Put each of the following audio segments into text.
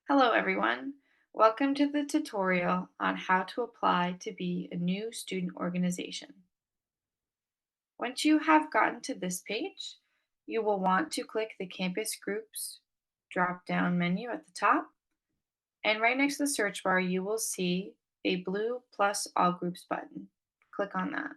Hello everyone. Welcome to the tutorial on how to apply to be a new student organization. Once you have gotten to this page, you will want to click the Campus Groups drop-down menu at the top, and right next to the search bar you will see a blue plus all groups button. Click on that.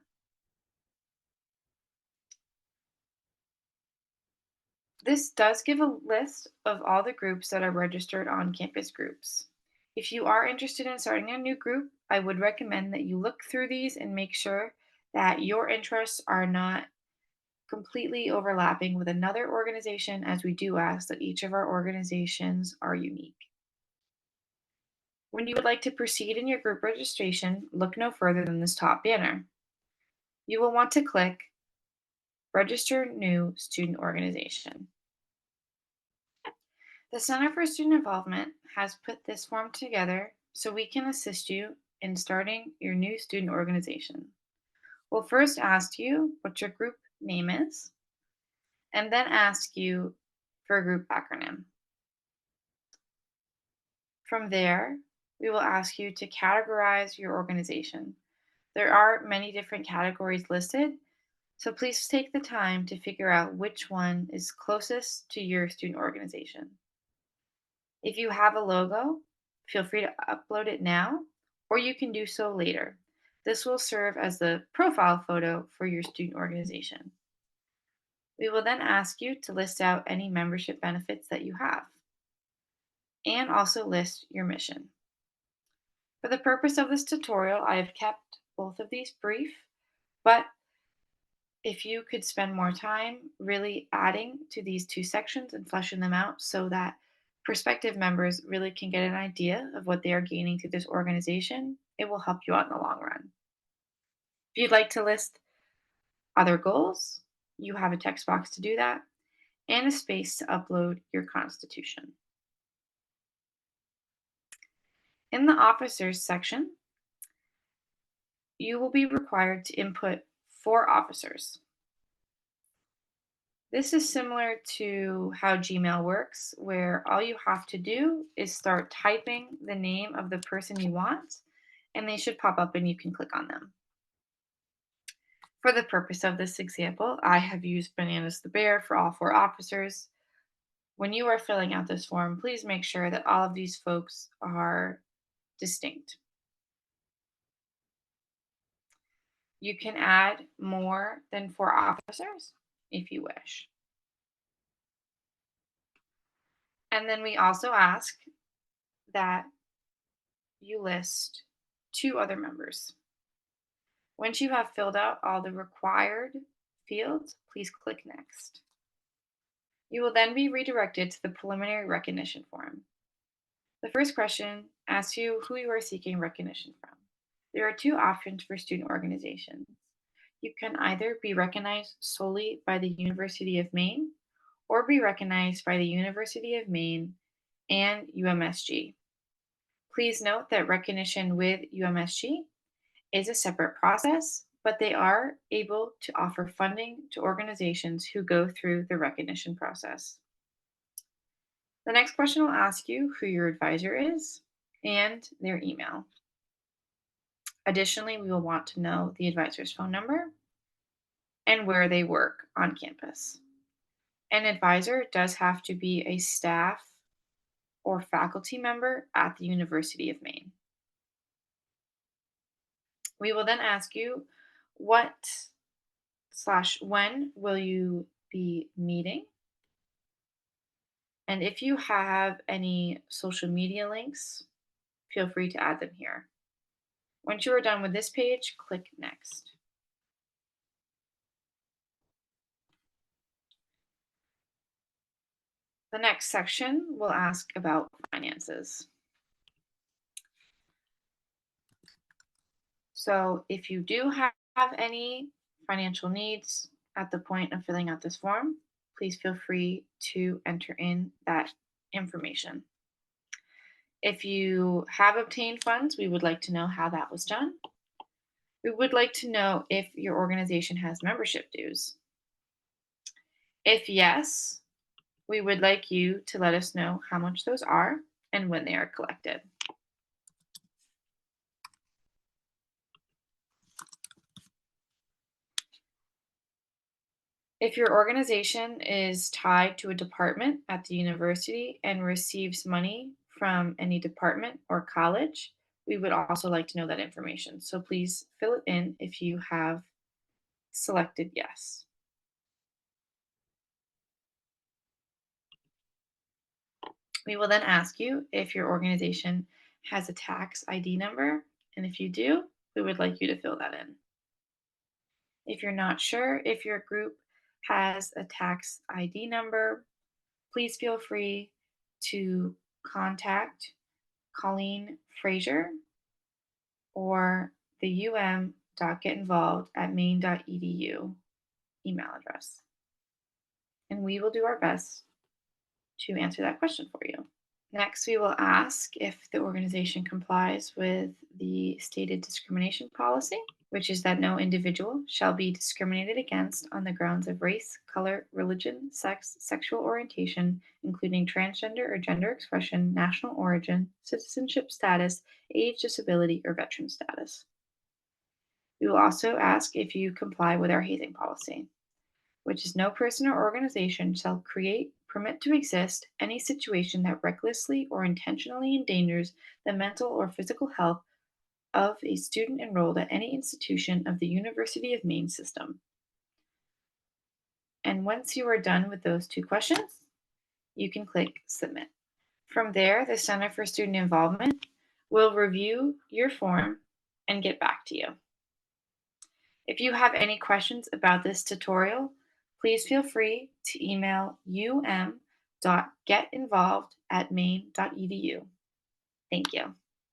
This does give a list of all the groups that are registered on Campus Groups. If you are interested in starting a new group, I would recommend that you look through these and make sure that your interests are not completely overlapping with another organization, as we do ask that each of our organizations are unique. When you would like to proceed in your group registration, look no further than this top banner. You will want to click Register New Student Organization. The Center for Student Involvement has put this form together so we can assist you in starting your new student organization. We'll first ask you what your group name is, and then ask you for a group acronym. From there, we will ask you to categorize your organization. There are many different categories listed, so please take the time to figure out which one is closest to your student organization. If you have a logo, feel free to upload it now, or you can do so later. This will serve as the profile photo for your student organization. We will then ask you to list out any membership benefits that you have, and also list your mission. For the purpose of this tutorial, I have kept both of these brief, but if you could spend more time really adding to these two sections and fleshing them out so that prospective members really can get an idea of what they are gaining through this organization, it will help you out in the long run. If you'd like to list other goals, you have a text box to do that and a space to upload your constitution. In the officers section, you will be required to input 4 officers. This is similar to how Gmail works, where all you have to do is start typing the name of the person you want, and they should pop up and you can click on them. For the purpose of this example, I have used Bananas the Bear for all 4 officers. When you are filling out this form, please make sure that all of these folks are distinct. You can add more than 4 officers if you wish. And then we also ask that you list 2 other members. Once you have filled out all the required fields, please click Next. You will then be redirected to the preliminary recognition form. The first question asks you who you are seeking recognition from. There are 2 options for student organizations. You can either be recognized solely by the University of Maine or be recognized by the University of Maine and UMSG. Please note that recognition with UMSG is a separate process, but they are able to offer funding to organizations who go through the recognition process. The next question will ask you who your advisor is and their email. Additionally, we will want to know the advisor's phone number and where they work on campus. An advisor does have to be a staff or faculty member at the University of Maine. We will then ask you what/when will you be meeting, and if you have any social media links, feel free to add them here. Once you are done with this page, click Next. The next section will ask about finances. So if you do have any financial needs at the point of filling out this form, please feel free to enter in that information. If you have obtained funds, we would like to know how that was done. We would like to know if your organization has membership dues. If yes, we would like you to let us know how much those are and when they are collected. If your organization is tied to a department at the university and receives money from any department or college, we would also like to know that information. So please fill it in if you have selected yes. We will then ask you if your organization has a tax ID number, and if you do, we would like you to fill that in. If you're not sure if your group has a tax ID number, please feel free to contact Colleen Fraser or the um.getinvolved at maine.edu email address. And we will do our best to answer that question for you. Next, we will ask if the organization complies with the stated discrimination policy, which is that no individual shall be discriminated against on the grounds of race, color, religion, sex, sexual orientation, including transgender or gender expression, national origin, citizenship status, age, disability, or veteran status. We will also ask if you comply with our hazing policy, which is no person or organization shall create, permit to exist any situation that recklessly or intentionally endangers the mental or physical health of a student enrolled at any institution of the University of Maine system. And once you are done with those two questions, you can click submit. From there, the Center for Student Involvement will review your form and get back to you. If you have any questions about this tutorial, please feel free to email um.getinvolved@maine.edu. Thank you.